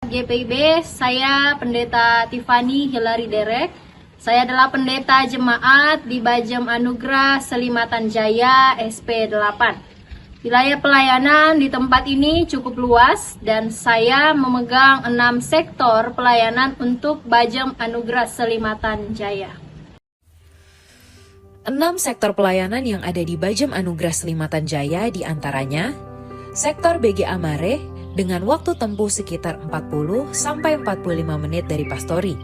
Jemaat GPIB, saya Pendeta Tiffany Hilary Derek. Saya adalah pendeta jemaat di Bajem Anugerah Selimatan Jaya SP8. Wilayah pelayanan di tempat ini cukup luas dan saya memegang 6 sektor pelayanan untuk Bajem Anugerah Selimatan Jaya. 6 sektor pelayanan yang ada di Bajem Anugerah Selimatan Jaya diantaranya sektor BG Amare dengan waktu tempuh sekitar 40 sampai 45 menit dari pastori.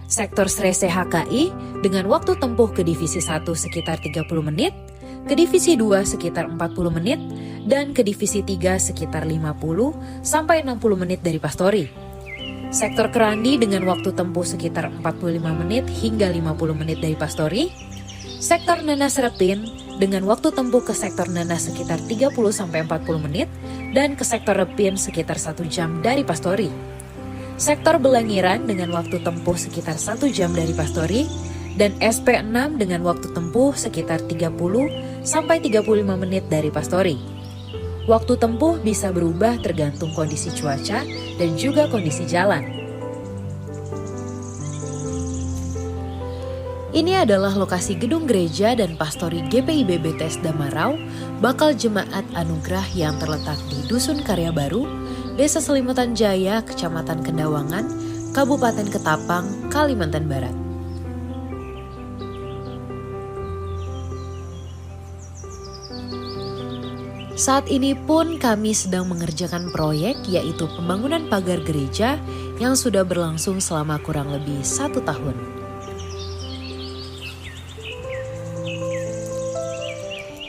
Sektor Srese HKI dengan waktu tempuh ke Divisi 1 sekitar 30 menit, ke Divisi 2 sekitar 40 menit, dan ke Divisi 3 sekitar 50 sampai 60 menit dari pastori. Sektor Kerandi dengan waktu tempuh sekitar 45 menit hingga 50 menit dari pastori. Sektor Nanas Repin dengan waktu tempuh ke sektor Nanas sekitar 30 sampai 40 menit dan ke sektor Repin sekitar 1 jam dari pastori. Sektor Belangiran dengan waktu tempuh sekitar 1 jam dari pastori dan SP6 dengan waktu tempuh sekitar 30 sampai 35 menit dari pastori. Waktu tempuh bisa berubah tergantung kondisi cuaca dan juga kondisi jalan. Ini adalah lokasi gedung gereja dan pastori GPIB BTS Damarau, bakal jemaat anugerah yang terletak di Dusun Karya Baru, Desa Selimatan Jaya, Kecamatan Kendawangan, Kabupaten Ketapang, Kalimantan Barat. Saat ini pun kami sedang mengerjakan proyek yaitu pembangunan pagar gereja yang sudah berlangsung selama kurang lebih 1 tahun.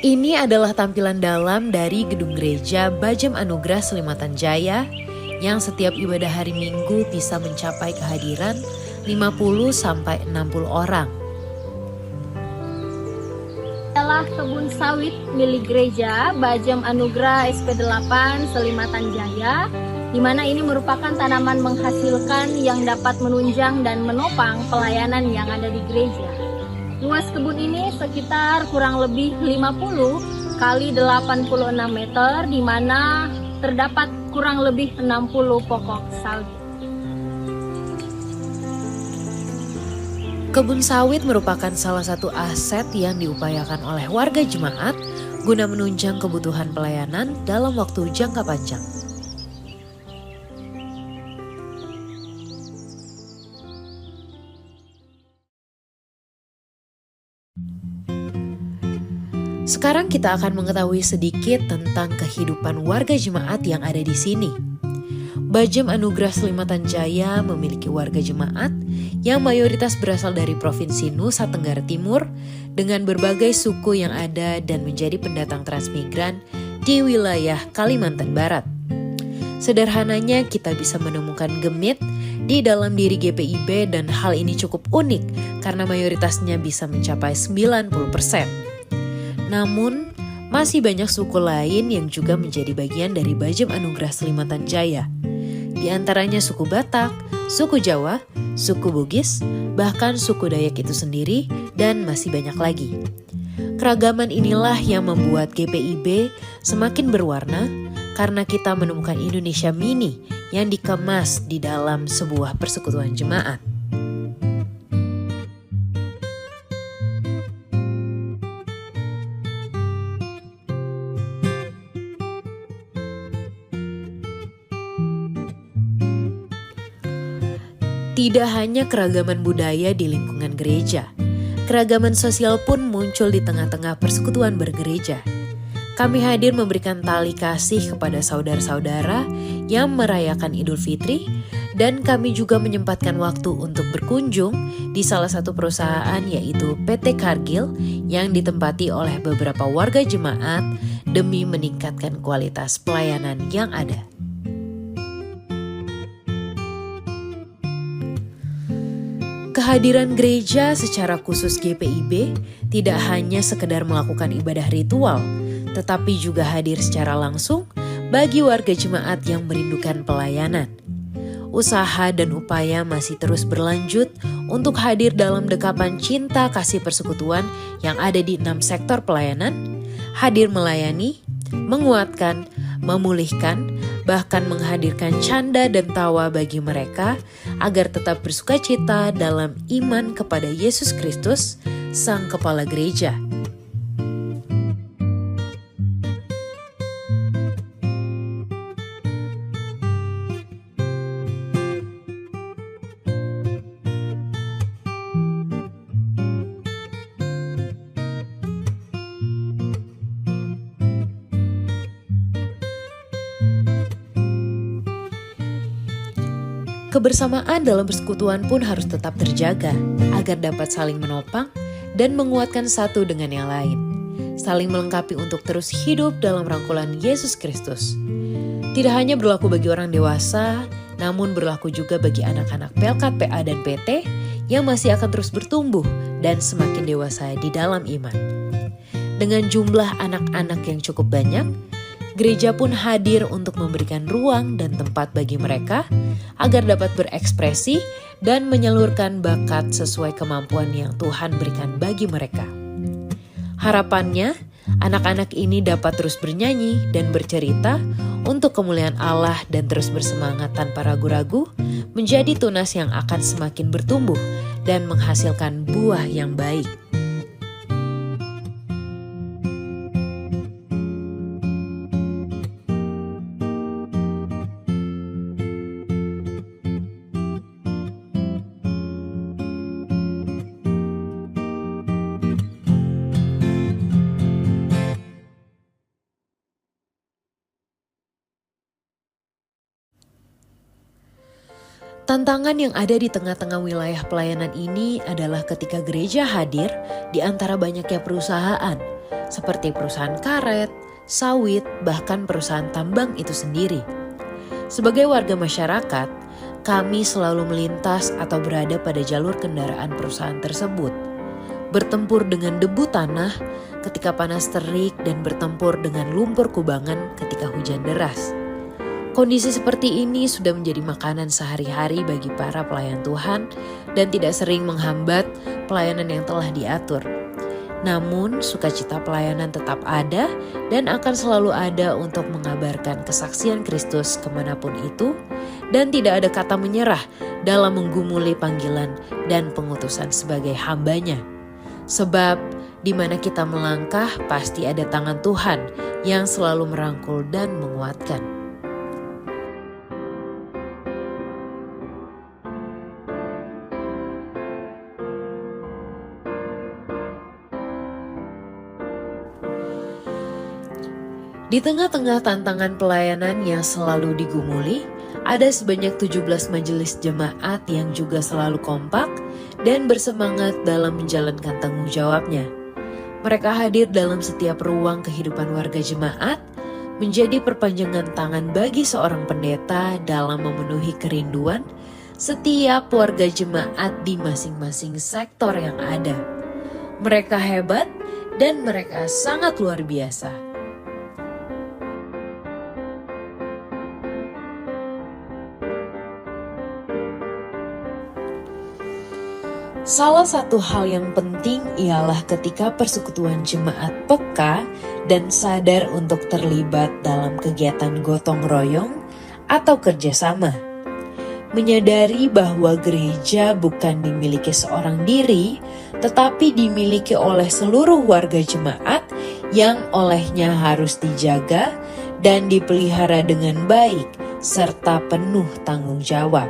Ini adalah tampilan dalam dari gedung gereja Bajem Anugerah Selimatan Jaya yang setiap ibadah hari Minggu bisa mencapai kehadiran 50 sampai 60 orang. Adalah kebun sawit milik gereja Bajem Anugerah SP8 Selimatan Jaya, di mana ini merupakan tanaman menghasilkan yang dapat menunjang dan menopang pelayanan yang ada di gereja. Luas kebun ini sekitar kurang lebih 50 kali 86 meter, di mana terdapat kurang lebih 60 pokok sawit. Kebun sawit merupakan salah satu aset yang diupayakan oleh warga jemaat guna menunjang kebutuhan pelayanan dalam waktu jangka panjang. Sekarang kita akan mengetahui sedikit tentang kehidupan warga jemaat yang ada di sini. Bajem Anugerah Selimatan Jaya memiliki warga jemaat yang mayoritas berasal dari Provinsi Nusa Tenggara Timur dengan berbagai suku yang ada dan menjadi pendatang transmigran di wilayah Kalimantan Barat. Sederhananya kita bisa menemukan gemit di dalam diri GPIB dan hal ini cukup unik karena mayoritasnya bisa mencapai 90%. Namun, masih banyak suku lain yang juga menjadi bagian dari Bajem Anugerah Selimatan Jaya. Di antaranya suku Batak, suku Jawa, suku Bugis, bahkan suku Dayak itu sendiri, dan masih banyak lagi. Keragaman inilah yang membuat GPIB semakin berwarna karena kita menemukan Indonesia mini yang dikemas di dalam sebuah persekutuan jemaat. Tidak hanya keragaman budaya di lingkungan gereja, keragaman sosial pun muncul di tengah-tengah persekutuan bergereja. Kami hadir memberikan tali kasih kepada saudara-saudara yang merayakan Idul Fitri, dan kami juga menyempatkan waktu untuk berkunjung di salah satu perusahaan yaitu PT Kargil yang ditempati oleh beberapa warga jemaat demi meningkatkan kualitas pelayanan yang ada. Kehadiran gereja secara khusus GPIB tidak hanya sekedar melakukan ibadah ritual, tetapi juga hadir secara langsung bagi warga jemaat yang merindukan pelayanan. Usaha dan upaya masih terus berlanjut untuk hadir dalam dekapan cinta kasih persekutuan yang ada di 6 sektor pelayanan, hadir melayani, menguatkan, memulihkan, bahkan menghadirkan canda dan tawa bagi mereka agar tetap bersukacita dalam iman kepada Yesus Kristus, Sang Kepala Gereja. Kebersamaan dalam persekutuan pun harus tetap terjaga agar dapat saling menopang dan menguatkan satu dengan yang lain, saling melengkapi untuk terus hidup dalam rangkulan Yesus Kristus. Tidak hanya berlaku bagi orang dewasa, namun berlaku juga bagi anak-anak Pelkat PA dan PT yang masih akan terus bertumbuh dan semakin dewasa di dalam iman. Dengan jumlah anak-anak yang cukup banyak, gereja pun hadir untuk memberikan ruang dan tempat bagi mereka agar dapat berekspresi dan menyalurkan bakat sesuai kemampuan yang Tuhan berikan bagi mereka. Harapannya, anak-anak ini dapat terus bernyanyi dan bercerita untuk kemuliaan Allah dan terus bersemangat tanpa ragu-ragu menjadi tunas yang akan semakin bertumbuh dan menghasilkan buah yang baik. Tantangan yang ada di tengah-tengah wilayah pelayanan ini adalah ketika gereja hadir di antara banyaknya perusahaan, seperti perusahaan karet, sawit, bahkan perusahaan tambang itu sendiri. Sebagai warga masyarakat, kami selalu melintas atau berada pada jalur kendaraan perusahaan tersebut, bertempur dengan debu tanah ketika panas terik dan bertempur dengan lumpur kubangan ketika hujan deras. Kondisi seperti ini sudah menjadi makanan sehari-hari bagi para pelayan Tuhan dan tidak sering menghambat pelayanan yang telah diatur. Namun, sukacita pelayanan tetap ada dan akan selalu ada untuk mengabarkan kesaksian Kristus kemanapun itu dan tidak ada kata menyerah dalam menggumuli panggilan dan pengutusan sebagai hambanya. Sebab, di mana kita melangkah pasti ada tangan Tuhan yang selalu merangkul dan menguatkan. Di tengah-tengah tantangan pelayanan yang selalu digumuli, ada sebanyak 17 majelis jemaat yang juga selalu kompak dan bersemangat dalam menjalankan tanggung jawabnya. Mereka hadir dalam setiap ruang kehidupan warga jemaat, menjadi perpanjangan tangan bagi seorang pendeta dalam memenuhi kerinduan setiap warga jemaat di masing-masing sektor yang ada. Mereka hebat dan mereka sangat luar biasa. Salah satu hal yang penting ialah ketika persekutuan jemaat peka dan sadar untuk terlibat dalam kegiatan gotong royong atau kerjasama. Menyadari bahwa gereja bukan dimiliki seorang diri, tetapi dimiliki oleh seluruh warga jemaat yang olehnya harus dijaga dan dipelihara dengan baik serta penuh tanggung jawab.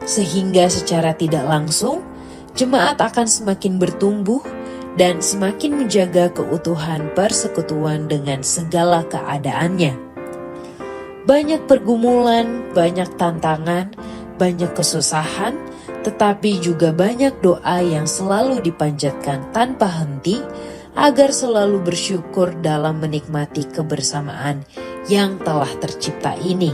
Sehingga secara tidak langsung, jemaat akan semakin bertumbuh dan semakin menjaga keutuhan persekutuan dengan segala keadaannya. Banyak pergumulan, banyak tantangan, banyak kesusahan, tetapi juga banyak doa yang selalu dipanjatkan tanpa henti agar selalu bersyukur dalam menikmati kebersamaan yang telah tercipta ini.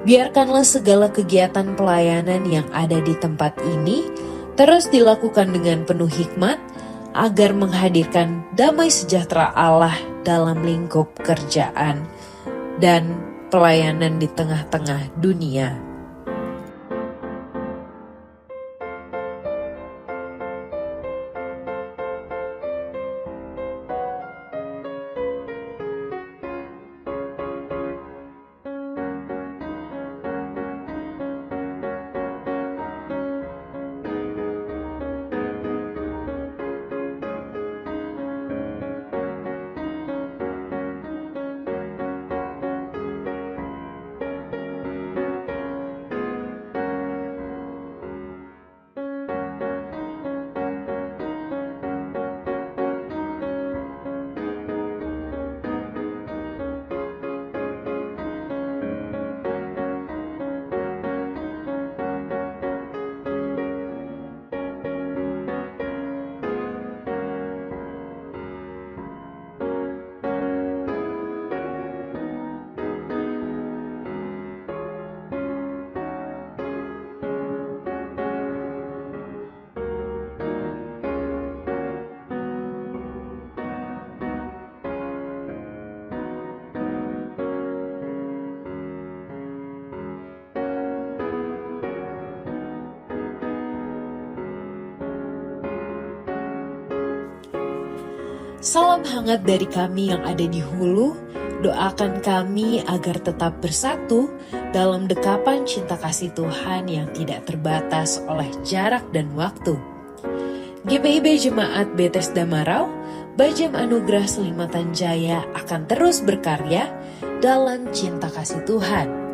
Biarkanlah segala kegiatan pelayanan yang ada di tempat ini terus dilakukan dengan penuh hikmat agar menghadirkan damai sejahtera Allah dalam lingkup kerjaan dan pelayanan di tengah-tengah dunia. Salam hangat dari kami yang ada di Hulu. Doakan kami agar tetap bersatu dalam dekapan cinta kasih Tuhan yang tidak terbatas oleh jarak dan waktu. GPIB Jemaat Bethesda Marau, Bajam Anugerah Selimatan Jaya akan terus berkarya dalam cinta kasih Tuhan.